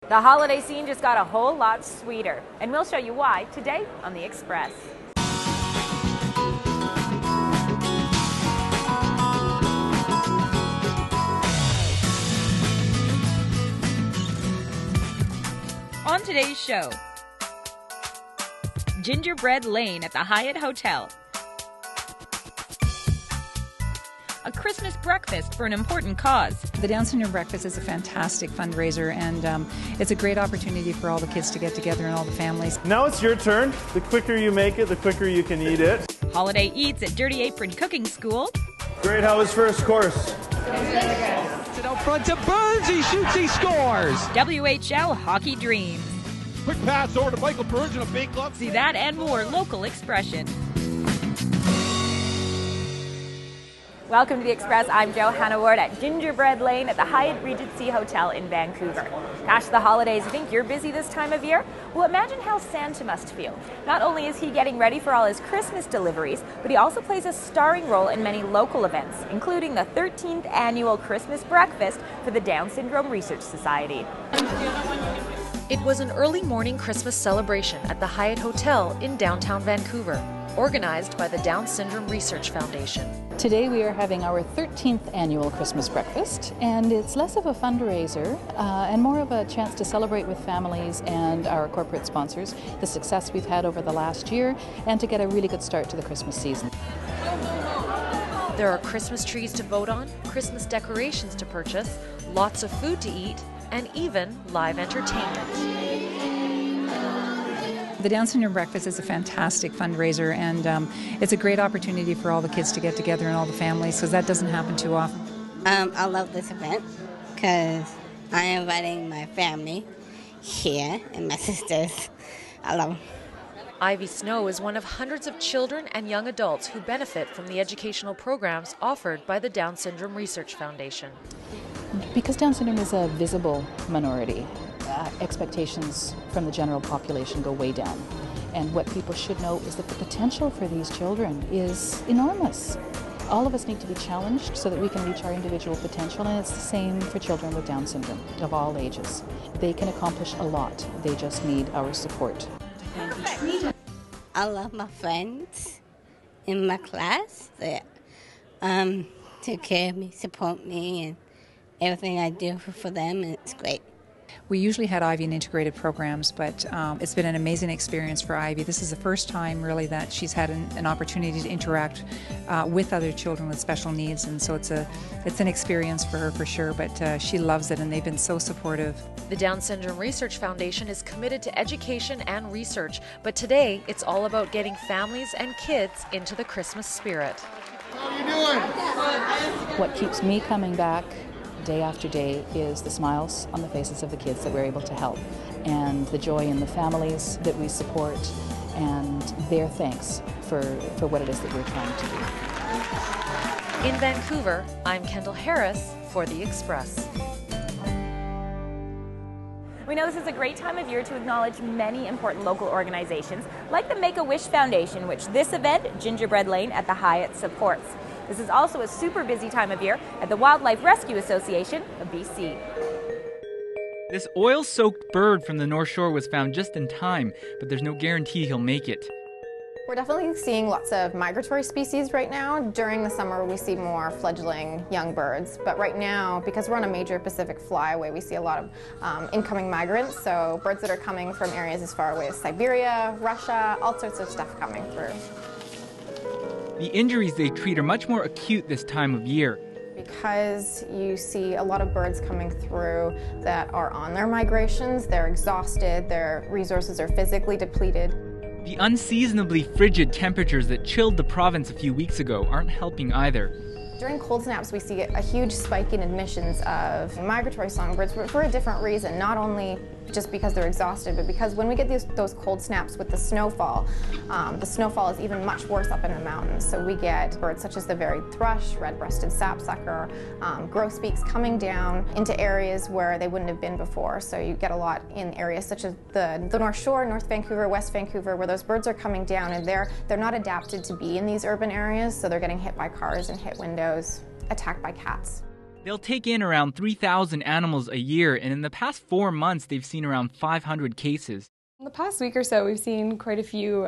The holiday scene just got a whole lot sweeter, and we'll show you why today on The Express. On today's show, Gingerbread Lane at the Hyatt Hotel. A Christmas breakfast for an important cause. The Down Syndrome Breakfast is a fantastic fundraiser, and it's a great opportunity for all the kids to get together and all the families. Now it's your turn. The quicker you make it, the quicker you can eat it. Holiday eats at Dirty Apron Cooking School. Great, how was first course? Sit out front to Burns, he shoots, he scores! WHL Hockey Dreams. Quick pass over to Michael Burns in a big glove. See that and more local expression. Welcome to The Express. I'm Johanna at Gingerbread Lane at the Hyatt Regency Hotel in Vancouver. Gosh, the holidays, you think you're busy this time of year? Well, imagine how Santa must feel. Not only is he getting ready for all his Christmas deliveries, but he also plays a starring role in many local events, including the 13th annual Christmas breakfast for the Down Syndrome Research Society. It was an early morning Christmas celebration at the Hyatt Hotel in downtown Vancouver, organized by the Down Syndrome Research Foundation. Today we are having our 13th annual Christmas breakfast, and it's less of a fundraiser and more of a chance to celebrate with families and our corporate sponsors the success we've had over the last year and to get a really good start to the Christmas season. There are Christmas trees to vote on, Christmas decorations to purchase, lots of food to eat, and even live entertainment. The Down Syndrome Breakfast is a fantastic fundraiser, and it's a great opportunity for all the kids to get together and all the families, because that doesn't happen too often. I love this event because I'm inviting my family here and my sisters. I love them. Ivy Snow is one of hundreds of children and young adults who benefit from the educational programs offered by the Down Syndrome Research Foundation. Because Down syndrome is a visible minority, expectations from the general population go way down. And what people should know is that the potential for these children is enormous. All of us need to be challenged so that we can reach our individual potential, and it's the same for children with Down syndrome of all ages. They can accomplish a lot. They just need our support. I love my friends in my class that take care of me, support me, and everything I do for them, and it's great. We usually had Ivy in integrated programs, but it's been an amazing experience for Ivy. This is the first time really that she's had an opportunity to interact with other children with special needs, and so it's an experience for her for sure, but she loves it, and they've been so supportive. The Down Syndrome Research Foundation is committed to education and research, but today it's all about getting families and kids into the Christmas spirit. How are you doing? What keeps me coming back day after day is the smiles on the faces of the kids that we're able to help, and the joy in the families that we support, and their thanks for what it is that we're trying to do. In Vancouver, I'm Kendall Harris for The Express. We know this is a great time of year to acknowledge many important local organizations, like the Make-A-Wish Foundation, which this event, Gingerbread Lane at the Hyatt, supports. This is also a super busy time of year at the Wildlife Rescue Association of BC. This oil-soaked bird from the North Shore was found just in time, but there's no guarantee he'll make it. We're definitely seeing lots of migratory species right now. During the summer we see more fledgling young birds, but right now, because we're on a major Pacific flyway, we see a lot of incoming migrants, so birds that are coming from areas as far away as Siberia, Russia, all sorts of stuff coming through. The injuries they treat are much more acute this time of year. Because you see a lot of birds coming through that are on their migrations, they're exhausted, their resources are physically depleted. The unseasonably frigid temperatures that chilled the province a few weeks ago aren't helping either. During cold snaps, we see a huge spike in admissions of migratory songbirds for a different reason, not only just because they're exhausted, but because when we get those cold snaps with the snowfall is even much worse up in the mountains. So we get birds such as the varied thrush, red-breasted sapsucker, grosbeaks coming down into areas where they wouldn't have been before. So you get a lot in areas such as the North Shore, North Vancouver, West Vancouver, where those birds are coming down and they're not adapted to be in these urban areas, so they're getting hit by cars and hit windows, attacked by cats. They'll take in around 3,000 animals a year, and in the past 4 months, they've seen around 500 cases. In the past week or so, we've seen quite a few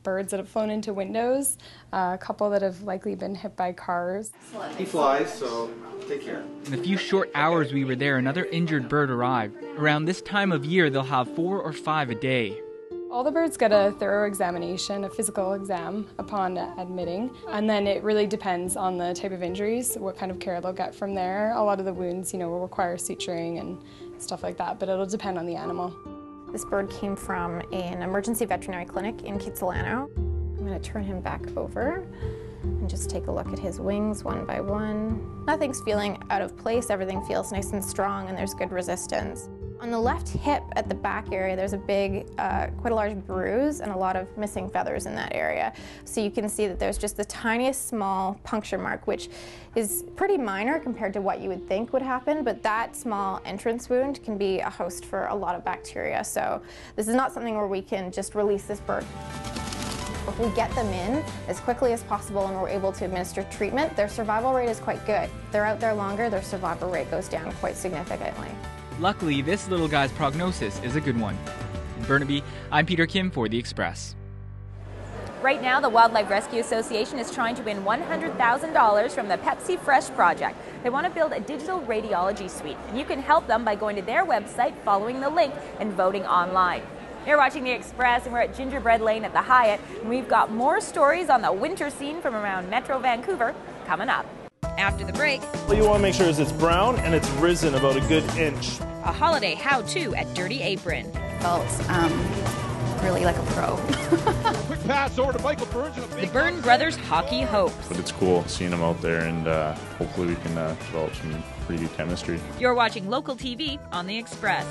birds that have flown into windows, a couple that have likely been hit by cars. He flies, so take care. In the few short hours we were there, another injured bird arrived. Around this time of year, they'll have 4 or 5 a day. All the birds get a thorough examination, a physical exam, upon admitting, and then it really depends on the type of injuries, what kind of care they'll get from there. A lot of the wounds, will require suturing and stuff like that, but it'll depend on the animal. This bird came from an emergency veterinary clinic in Kitsilano. I'm going to turn him back over and just take a look at his wings one by one. Nothing's feeling out of place, everything feels nice and strong, and there's good resistance. On the left hip at the back area, there's a big, quite a large bruise and a lot of missing feathers in that area. So you can see that there's just the tiniest small puncture mark, which is pretty minor compared to what you would think would happen, but that small entrance wound can be a host for a lot of bacteria. So this is not something where we can just release this bird. If we get them in as quickly as possible and we're able to administer treatment, their survival rate is quite good. If they're out there longer, their survival rate goes down quite significantly. Luckily, this little guy's prognosis is a good one. In Burnaby, I'm Peter Kim for The Express. Right now, the Wildlife Rescue Association is trying to win $100,000 from the Pepsi Fresh project. They want to build a digital radiology suite, and you can help them by going to their website, following the link, and voting online. You're watching The Express, and we're at Gingerbread Lane at the Hyatt, and we've got more stories on the winter scene from around Metro Vancouver coming up. After the break, What you want to make sure is it's brown and it's risen about a good inch. a holiday how-to at Dirty Apron. Felt really like a pro. Quick pass over to Michael Burns. The Byrne Brothers Hockey Hopes. But it's cool seeing them out there, and hopefully we can develop some pretty good chemistry. You're watching local TV on The Express.